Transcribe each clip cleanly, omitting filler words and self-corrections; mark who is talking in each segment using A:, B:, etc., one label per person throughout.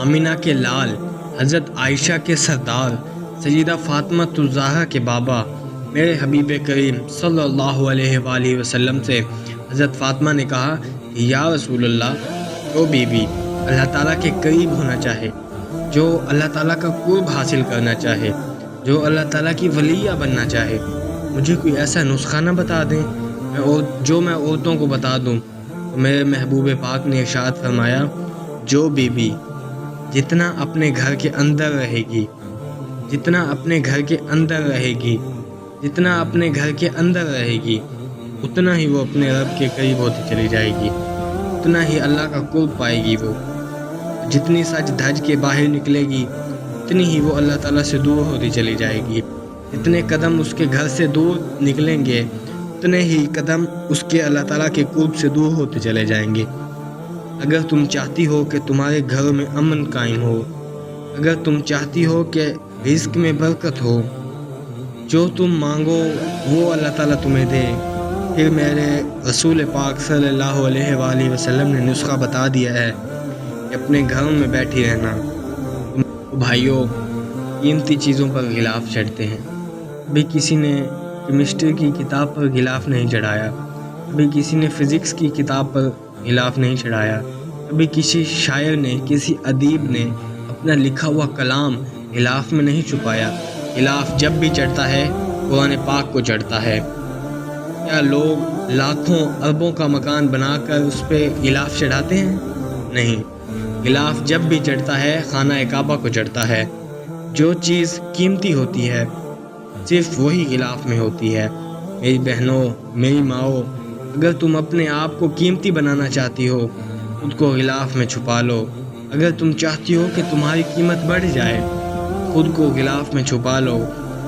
A: آمینہ کے لال، حضرت عائشہ کے سردار، سیدہ فاطمہ الزہرا کے بابا، میرے حبیب کریم صلی اللہ علیہ وآلہ وسلم سے حضرت فاطمہ نے کہا کہ یا رسول اللہ، جو بیوی اللہ تعالیٰ کے قریب ہونا چاہے، جو اللہ تعالیٰ کا قرب حاصل کرنا چاہے، جو اللہ تعالیٰ کی ولیہ بننا چاہے، مجھے کوئی ایسا نسخہ نہ بتا دیں جو میں عورتوں کو بتا دوں۔ تو میرے محبوب پاک نے ارشاد فرمایا، جو بیوی جتنا اپنے گھر کے اندر رہے گی، جتنا اپنے گھر کے اندر رہے گی، جتنا اپنے گھر کے اندر رہے گی، اتنا ہی وہ اپنے رب کے قریب ہوتی چلی جائے گی، اتنا ہی اللہ کا قرب پائے گی۔ وہ جتنی سج دھج کے باہر نکلے گی، اتنی ہی وہ اللہ تعالیٰ سے دور ہوتی چلی جائے گی۔ جتنے قدم اس کے گھر سے دور نکلیں گے، اتنے ہی قدم اس کے اللہ تعالیٰ کے قرب سے دور ہوتے چلے جائیں گے۔ اگر تم چاہتی ہو کہ تمہارے گھروں میں امن قائم ہو، اگر تم چاہتی ہو کہ رزق میں برکت ہو، جو تم مانگو وہ اللہ تعالیٰ تمہیں دے، پھر میرے رسول پاک صلی اللہ علیہ وآلہ وسلم نے نسخہ بتا دیا ہے کہ اپنے گھروں میں بیٹھی رہنا۔ بھائیوں، قیمتی چیزوں پر غلاف چڑھتے ہیں۔ ابھی کسی نے کیمسٹری کی کتاب پر غلاف نہیں چڑھایا، ابھی کسی نے فزکس کی کتاب پر غلاف نہیں چڑھایا، ابھی کسی شاعر نے، کسی ادیب نے اپنا لکھا ہوا کلام غلاف میں نہیں چھپایا۔ غلاف جب بھی چڑھتا ہے قرآن پاک کو چڑھتا ہے۔ کیا لوگ لاکھوں اربوں کا مکان بنا کر اس پہ غلاف چڑھاتے ہیں؟ نہیں، غلاف جب بھی چڑھتا ہے خانہ کعبہ کو چڑھتا ہے۔ جو چیز قیمتی ہوتی ہے صرف وہی غلاف میں ہوتی ہے۔ میری بہنوں، میری ماؤں، اگر تم اپنے آپ کو قیمتی بنانا چاہتی ہو، خود کو غلاف میں چھپا لو۔ اگر تم چاہتی ہو کہ تمہاری قیمت بڑھ جائے، خود کو غلاف میں چھپا لو۔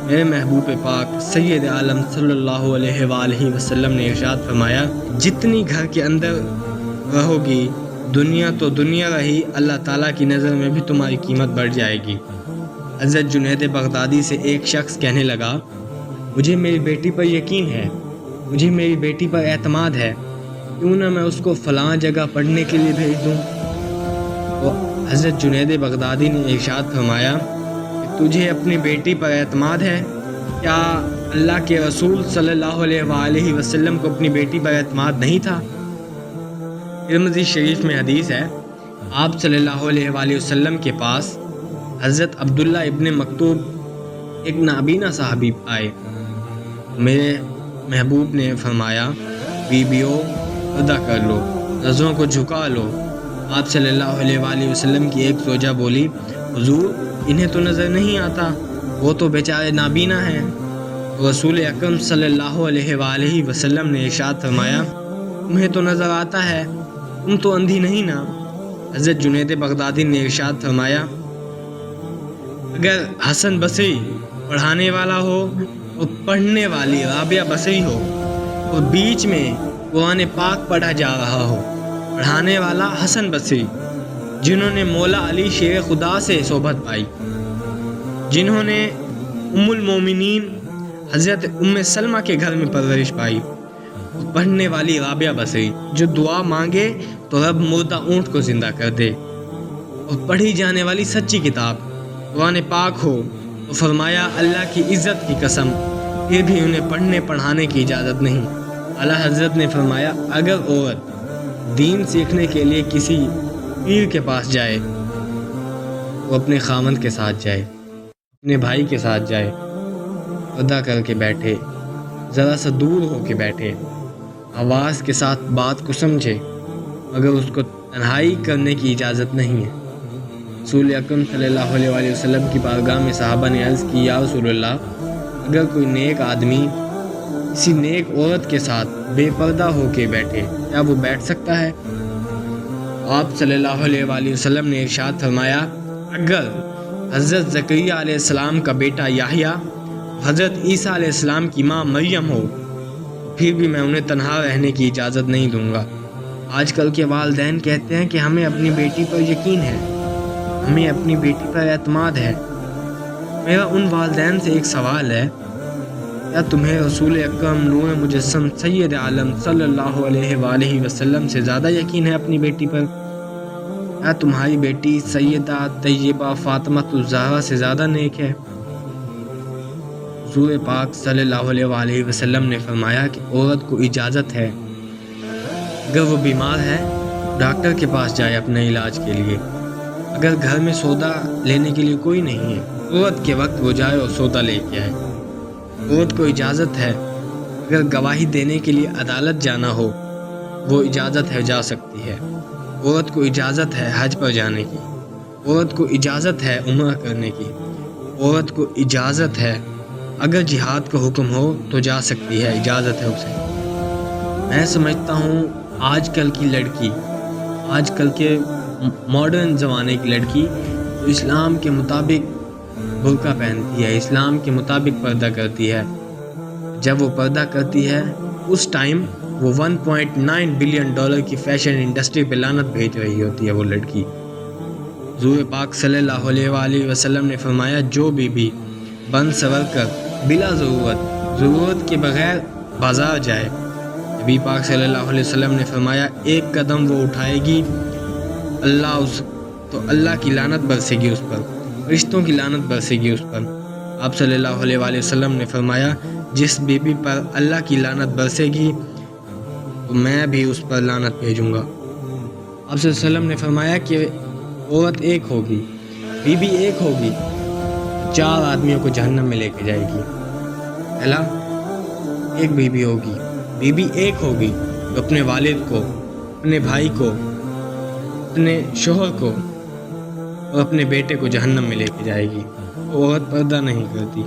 A: میرے محبوب پاک سید عالم صلی اللہ علیہ وآلہ وسلم نے ارشاد فرمایا، جتنی گھر کے اندر رہو گی، دنیا تو دنیا رہی، اللہ تعالیٰ کی نظر میں بھی تمہاری قیمت بڑھ جائے گی۔ حضرت جنید بغدادی سے ایک شخص کہنے لگا، مجھے میری بیٹی پر یقین ہے، مجھے میری بیٹی پر اعتماد ہے، کیوں نہ میں اس کو فلاں جگہ پڑھنے کے لیے بھیج دوں؟ تو حضرت جنید بغدادی نے ارشاد فرمایا کہ تجھے اپنی بیٹی پر اعتماد ہے؟ کیا اللہ کے رسول صلی اللہ علیہ وآلہ وسلم کو اپنی بیٹی پر اعتماد نہیں تھا؟ ترمذی شریف میں حدیث ہے، آپ صلی اللہ علیہ وآلہ وسلم کے پاس حضرت عبداللہ ابن مکتوب ایک نابینا صحابی آئے۔ میرے محبوب نے فرمایا، بیبیوں پردہ کر لو، نظروں کو جھکا لو۔ آپ صلی اللہ علیہ وآلہ وسلم کی ایک زوجہ بولی، حضور انہیں تو نظر نہیں آتا، وہ تو بیچارے نابینا ہیں۔ رسول اکرم صلی اللہ علیہ وآلہ وسلم نے ارشاد فرمایا، تمہیں تو نظر آتا ہے، تم تو اندھی نہیں نا۔ حضرت جنید بغدادی نے ارشاد فرمایا، اگر حسن بصری پڑھانے والا ہو اور پڑھنے والی رابعہ بصری ہو اور بیچ میں قرآن پاک پڑھا جا رہا ہو، پڑھانے والا حسن بصری، جنہوں نے مولا علی شیر خدا سے صحبت پائی، جنہوں نے ام المومنین حضرت ام سلمہ کے گھر میں پرورش پائی، اور پڑھنے والی رابعہ بصری جو دعا مانگے تو رب مردہ اونٹ کو زندہ کر دے، اور پڑھی جانے والی سچی کتاب قرآن پاک ہو، تو فرمایا اللہ کی عزت کی قسم پھر بھی انہیں پڑھنے پڑھانے کی اجازت نہیں۔ اعلیٰ حضرت نے فرمایا، اگر عورت دین سیکھنے کے لیے کسی پیر کے پاس جائے، وہ اپنے خاوند کے ساتھ جائے، اپنے بھائی کے ساتھ جائے، پردہ کر کے بیٹھے، ذرا سا دور ہو کے بیٹھے، آواز کے ساتھ بات کو سمجھے، مگر اس کو تنہائی کرنے کی اجازت نہیں ہے۔ رسول اکرم صلی اللہ علیہ وآلہ وسلم کی بارگاہ میں صحابہ نے عرض کی، یا رسول اللہ، اگر کوئی نیک آدمی کسی نیک عورت کے ساتھ بے پردہ ہو کے بیٹھے، کیا وہ بیٹھ سکتا ہے؟ آپ صلی اللہ علیہ وآلہ وسلم نے ارشاد فرمایا، اگر حضرت زکریا علیہ السلام کا بیٹا یحییٰ، حضرت عیسیٰ علیہ السلام کی ماں مریم ہو، پھر بھی میں انہیں تنہا رہنے کی اجازت نہیں دوں گا۔ آج کل کے والدین کہتے ہیں کہ ہمیں اپنی بیٹی پر یقین ہے، ہمیں اپنی بیٹی پر اعتماد ہے۔ میرا ان والدین سے ایک سوال ہے، کیا تمہیں رسول اکرم نور مجسم سید عالم صلی اللہ علیہ وآلہ وسلم سے زیادہ یقین ہے اپنی بیٹی پر؟ کیا تمہاری بیٹی سیدہ طیبہ فاطمہ الزہرا سے زیادہ نیک ہے؟ حضور پاک صلی اللہ علیہ وآلہ وسلم نے فرمایا کہ عورت کو اجازت ہے اگر وہ بیمار ہے ڈاکٹر کے پاس جائے اپنے علاج کے لیے، اگر گھر میں سودا لینے کے لیے کوئی نہیں ہے عورت کے وقت وہ جائے اور سودا لے کے آئے۔ عورت کو اجازت ہے اگر گواہی دینے کے لیے عدالت جانا ہو وہ اجازت ہے جا سکتی ہے۔ عورت کو اجازت ہے حج پر جانے کی، عورت کو اجازت ہے عمرہ کرنے کی، عورت کو اجازت ہے اگر جہاد کا حکم ہو تو جا سکتی ہے، اجازت ہے اسے۔ میں سمجھتا ہوں آج کل کی لڑکی، آج کل کے ماڈرن زمانے کی لڑکی جو اسلام کے مطابق برقع پہنتی ہے، اسلام کے مطابق پردہ کرتی ہے، جب وہ پردہ کرتی ہے اس ٹائم وہ $1.9 بلین کی فیشن انڈسٹری پہ لعنت بھیج رہی ہوتی ہے وہ لڑکی۔ حضور پاک صلی اللہ علیہ وآلہ وسلم نے فرمایا جو بھی بن سور کر بلا ضرورت کے بغیر بازار جائے، نبی پاک صلی اللہ علیہ وسلم نے فرمایا ایک قدم وہ اٹھائے گی اللہ کی لعنت برسے گی اس پر، فرشتوں کی لعنت برسے گی اس پر۔ آپ صلی اللہ علیہ وآلہ وسلم نے فرمایا جس بیوی پر اللہ کی لعنت برسے گی تو میں بھی اس پر لعنت بھیجوں گا۔ آپ صلی اللہ علیہ وسلم نے فرمایا کہ عورت ایک ہوگی، بیوی ایک ہوگی، 4 آدمیوں کو جہنم میں لے کے جائے گی۔ پہلا، ایک بیوی ہوگی، بیوی ایک ہوگی تو اپنے والد کو، اپنے بھائی کو، اپنے شوہر کو اور اپنے بیٹے کو جہنم میں لے کے جائے گی۔ عورت پردہ نہیں کرتی۔